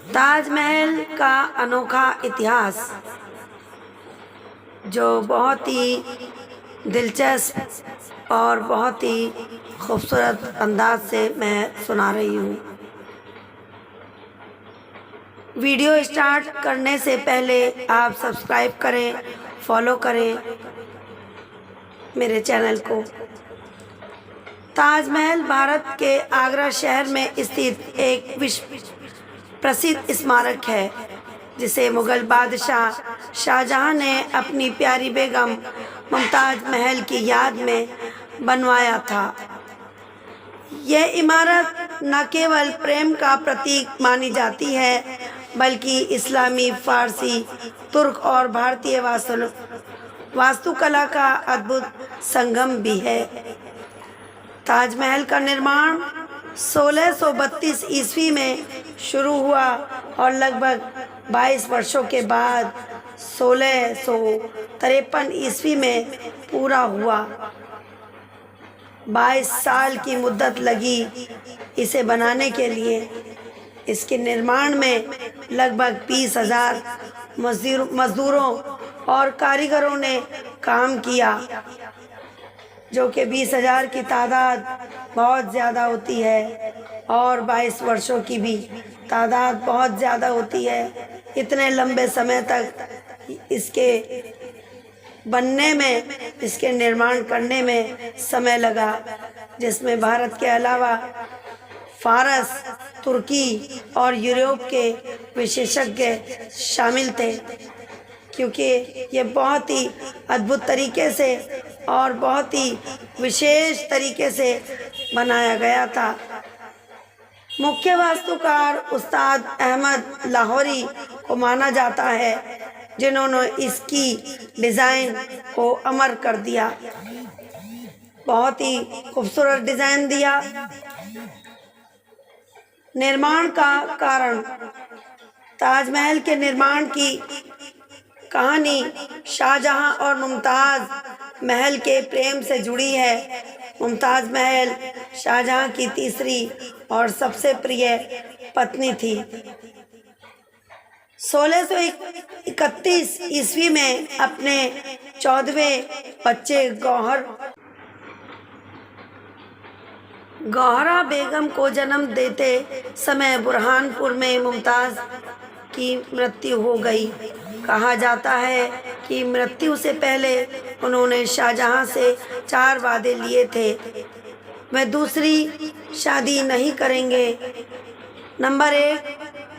ताजमहल का अनोखा इतिहास जो बहुत ही दिलचस्प और बहुत ही खूबसूरत अंदाज से मैं सुना रही हूँ। वीडियो स्टार्ट करने से पहले आप सब्सक्राइब करें, फॉलो करें मेरे चैनल को। ताजमहल भारत के आगरा शहर में स्थित एक विश्व प्रसिद्ध स्मारक है जिसे मुगल बादशाह शाहजहां ने अपनी प्यारी बेगम मुमताज महल की याद में बनवाया था। यह इमारत न केवल प्रेम का प्रतीक मानी जाती है बल्कि इस्लामी, फारसी, तुर्क और भारतीय वास्तुकला का अद्भुत संगम भी है। ताजमहल का निर्माण 1632 ईस्वी में शुरू हुआ और लगभग 22 वर्षों के बाद 1653 ईस्वी में पूरा हुआ। 22 साल की मुद्दत लगी इसे बनाने के लिए। इसके निर्माण में लगभग 20,000 मजदूरों और कारीगरों ने काम किया, जो कि 20,000 की तादाद बहुत ज़्यादा होती है और 22 वर्षों की भी तादाद बहुत ज़्यादा होती है। इतने लंबे समय तक इसके बनने में, इसके निर्माण करने में समय लगा, जिसमें भारत के अलावा फारस, तुर्की और यूरोप के विशेषज्ञ शामिल थे, क्योंकि ये बहुत ही अद्भुत तरीके से और बहुत ही विशेष तरीके से बनाया गया था। मुख्य वास्तुकार उस्ताद अहमद लाहौरी को माना जाता है, जिन्होंने इसकी डिज़ाइन को अमर कर दिया। बहुत ही खूबसूरत डिज़ाइन दिया। निर्माण का कारण। ताजमहल के निर्माण की कहानी शाहजहां और मुमताज़ महल के प्रेम से जुड़ी है। मुमताज़ महल शाहजहां की तीसरी और सबसे प्रिय पत्नी थी। 1631 ईस्वी में अपने 14वें बच्चे गौहरा बेगम को जन्म देते समय बुरहानपुर में मुमताज़ की मृत्यु हो गई। कहा जाता है कि मृत्यु से पहले उन्होंने शाहजहां से 4 वादे लिए थे। वह दूसरी शादी नहीं करेंगे। नंबर 1,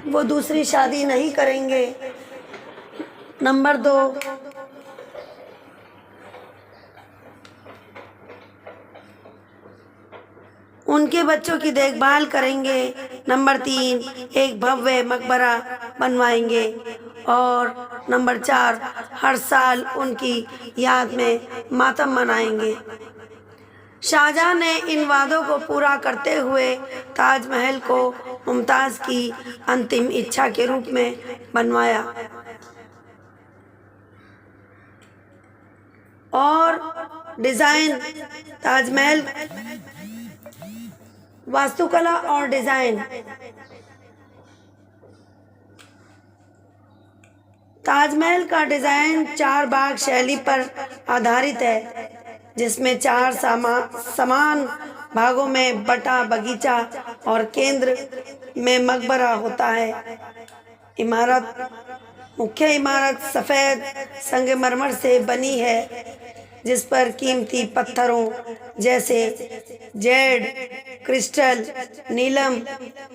वो दूसरी शादी नहीं करेंगे। नंबर 2, उनके बच्चों की देखभाल करेंगे। नंबर 3, एक भव्य मकबरा बनवाएंगे। और नंबर 4, हर साल उनकी याद में मातम मनाएंगे। शाहजहां ने इन वादों को पूरा करते हुए ताजमहल को मुमताज़ की अंतिम इच्छा के रूप में बनवाया। और डिज़ाइन ताजमहल, वास्तुकला और डिज़ाइन। ताजमहल का डिज़ाइन 4 बाग शैली पर आधारित है, जिसमें 4 समान भागों में बटा बगीचा और केंद्र में मकबरा होता है। मुख्य इमारत सफ़ेद संगमरमर से बनी है, जिस पर कीमती पत्थरों जैसे जेड, क्रिस्टल, नीलम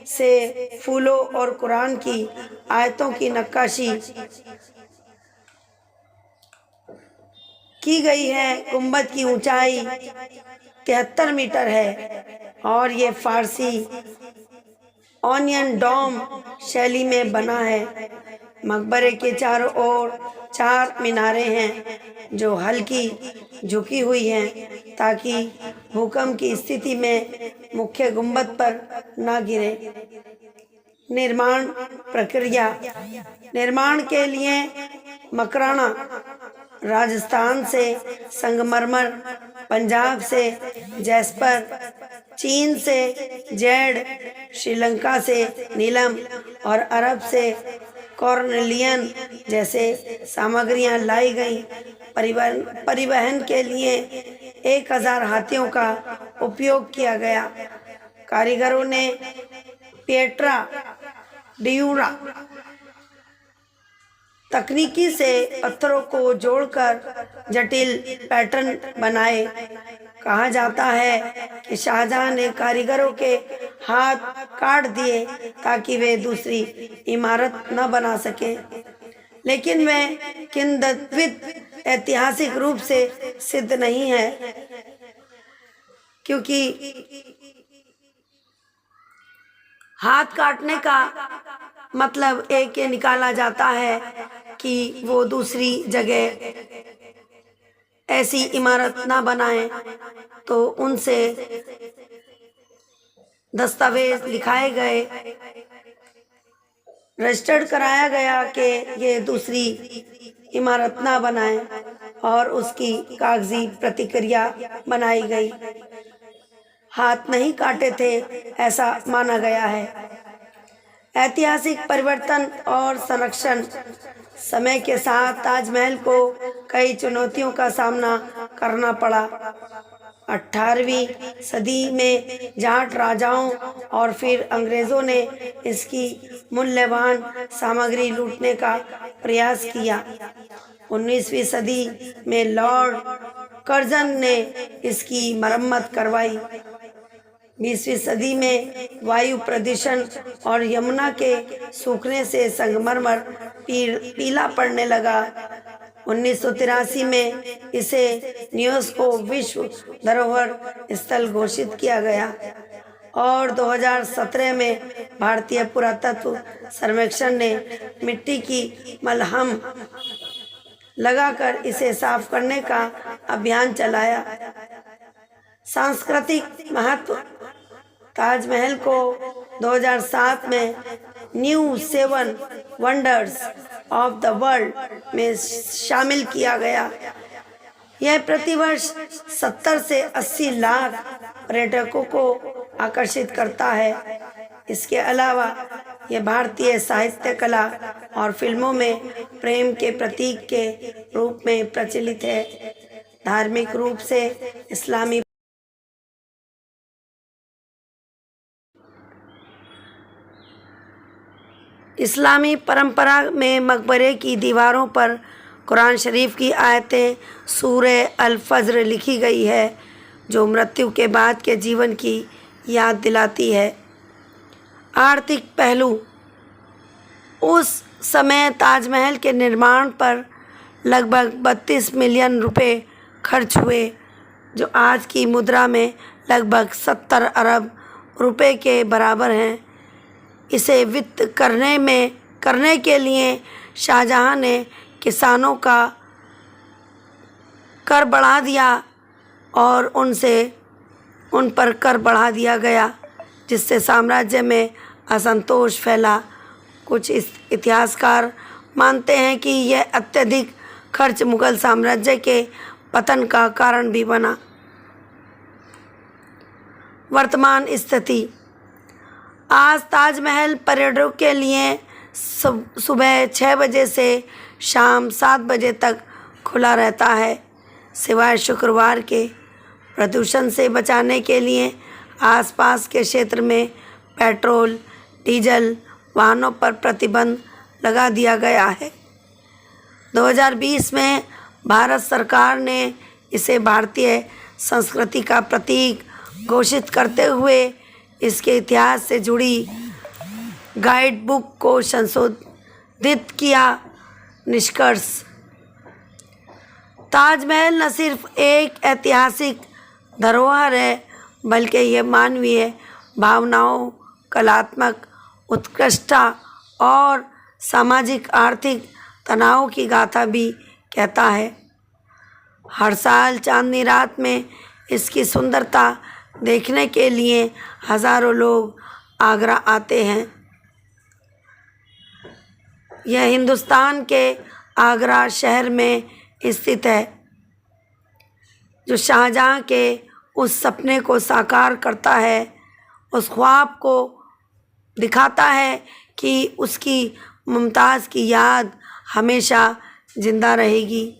से फूलों और कुरान की आयतों की नक्काशी की गई है। गुंबद की ऊंचाई 73 मीटर है और ये फारसी ऑनियन डोम शैली में बना है। मकबरे के चारों ओर 4 मीनारें हैं जो हल्की झुकी हुई हैं, ताकि भूकंप की स्थिति में मुख्य गुंबद पर न गिरे। निर्माण प्रक्रिया। निर्माण के लिए मकराना राजस्थान से संगमरमर, पंजाब से जैस्पर, चीन से जेड, श्रीलंका से नीलम और अरब से कॉर्नेलियन जैसे सामग्रियां लाई गई। परिवहन के लिए 1000 हाथियों का उपयोग किया गया। कारीगरों ने पेट्रा डियूरा तकनीकी से पत्थरों को जोड़कर जटिल पैटर्न बनाए। कहा जाता है कि शाहजहां ने कारीगरों के हाथ काट दिए ताकि वे दूसरी इमारत न बना सके, लेकिन वह किंवदंती ऐतिहासिक रूप से सिद्ध नहीं है, क्योंकि हाथ काटने का मतलब एक ये निकाला जाता है कि वो दूसरी जगह ऐसी इमारत ना बनाएं, तो उनसे दस्तावेज लिखाए गए, रजिस्टर्ड कराया गया कि ये दूसरी इमारत ना बनाएं और उसकी कागजी प्रतिक्रिया बनाई गई। हाथ नहीं काटे थे ऐसा माना गया है। ऐतिहासिक परिवर्तन और संरक्षण। समय के साथ ताजमहल को कई चुनौतियों का सामना करना पड़ा। 18वीं सदी में जाट राजाओं और फिर अंग्रेजों ने इसकी मूल्यवान सामग्री लूटने का प्रयास किया। 19वीं सदी में लॉर्ड कर्जन ने इसकी मरम्मत करवाई। 20वीं सदी में वायु प्रदूषण और यमुना के सूखने से संगमरमर पीला पड़ने लगा। 1983 में इसे यूनेस्को विश्व धरोहर स्थल घोषित किया गया और 2017 में भारतीय पुरातत्व सर्वेक्षण ने मिट्टी की मलहम लगाकर इसे साफ करने का अभियान चलाया। सांस्कृतिक महत्व। ताजमहल को 2007 में new 7 wonders of the world में शामिल किया गया। यह प्रतिवर्ष 70 से 80 लाख पर्यटकों को आकर्षित करता है। इसके अलावा यह भारतीय साहित्य, कला और फिल्मों में प्रेम के प्रतीक के रूप में प्रचलित है। धार्मिक रूप से इस्लामी परंपरा में मकबरे की दीवारों पर कुरान शरीफ की आयतें सूरह अल फज्र लिखी गई है, जो मृत्यु के बाद के जीवन की याद दिलाती है। आर्थिक पहलू। उस समय ताजमहल के निर्माण पर लगभग 32 मिलियन रुपए खर्च हुए, जो आज की मुद्रा में लगभग 70 अरब रुपए के बराबर हैं। इसे वित्त करने के लिए शाहजहां ने किसानों का कर बढ़ा दिया और उन पर कर बढ़ा दिया गया, जिससे साम्राज्य में असंतोष फैला। कुछ इतिहासकार मानते हैं कि यह अत्यधिक खर्च मुगल साम्राज्य के पतन का कारण भी बना। वर्तमान स्थिति। आज ताजमहल पर्यटकों के लिए सुबह 6 बजे से शाम 7 बजे तक खुला रहता है, सिवाय शुक्रवार के। प्रदूषण से बचाने के लिए आसपास के क्षेत्र में पेट्रोल डीजल वाहनों पर प्रतिबंध लगा दिया गया है। 2020 में भारत सरकार ने इसे भारतीय संस्कृति का प्रतीक घोषित करते हुए इसके इतिहास से जुड़ी गाइड बुक को संशोधित किया। निष्कर्ष। ताजमहल न सिर्फ एक ऐतिहासिक धरोहर है, बल्कि यह मानवीय भावनाओं, कलात्मक उत्कृष्टता और सामाजिक आर्थिक तनाव की गाथा भी कहता है। हर साल चांदनी रात में इसकी सुंदरता देखने के लिए हजारों लोग आगरा आते हैं। यह हिंदुस्तान के आगरा शहर में स्थित है, जो शाहजहां के उस सपने को साकार करता है, उस ख्वाब को दिखाता है कि उसकी मुमताज़ की याद हमेशा ज़िंदा रहेगी।